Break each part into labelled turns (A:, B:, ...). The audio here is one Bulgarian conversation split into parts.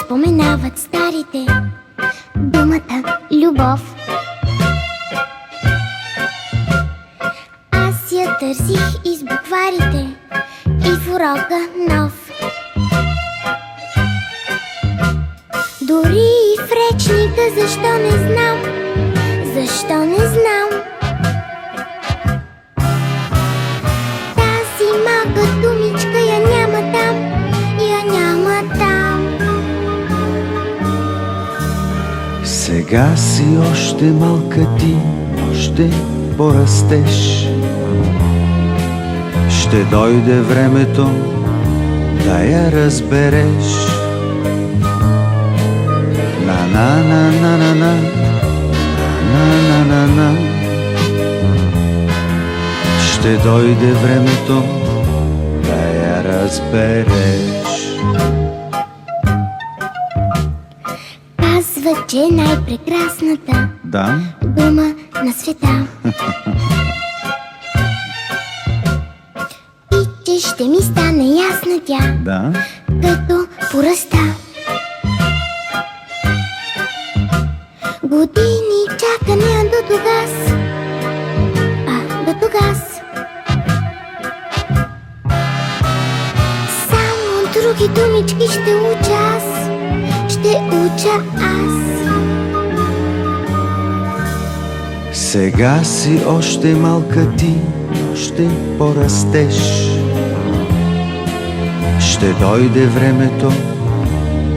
A: споменават старите думата любов. Аз я търсих из букварите и в урока нов. Дори и в речника, защо не знам, защо не знам. Тази малка думичка я няма там, я няма там.
B: Сега си още малка ти, още порастеш. Ще дойде времето да я разбереш. На-на-на-на-на-на, на-на-на-на-на. Ще дойде времето да я разбереш.
A: Казва, че е най-прекрасната дума на света. И че ще ми стане ясна тя, като пораста. Години чакане до тогас, до тогас. Само други думички ще уча аз, ще уча аз.
B: Сега си още малка ти, още порастеш. Ще дойде времето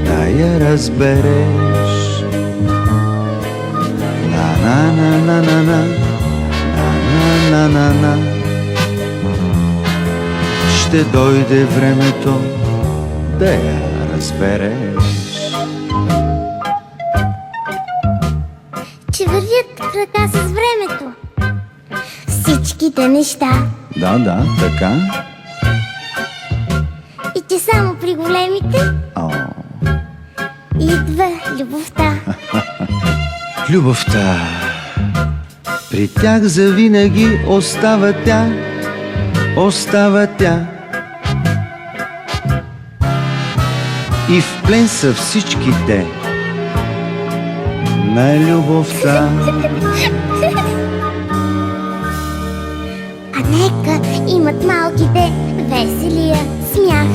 B: да я разбереш. На-на-на-на-на, на-на-на-на-на. Ще дойде времето да я разбереш.
A: Че вървят в ръка с времето всичките неща.
B: Да, така.
A: И че само при големите идва любовта.
B: Любовта при тях завинаги остава тя, остава тя. И в плен са всичките на любовта.
A: А нека имат малките веселия смях.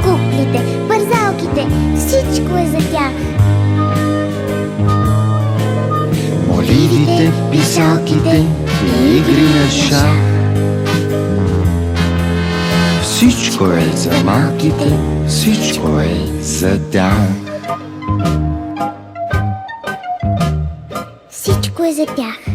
A: Куклите, бързалките, всичко е за тях.
B: Моливите, писалките и игри на шах. Всичко е за малките, всичко е за тях.
A: Всичко е за тях.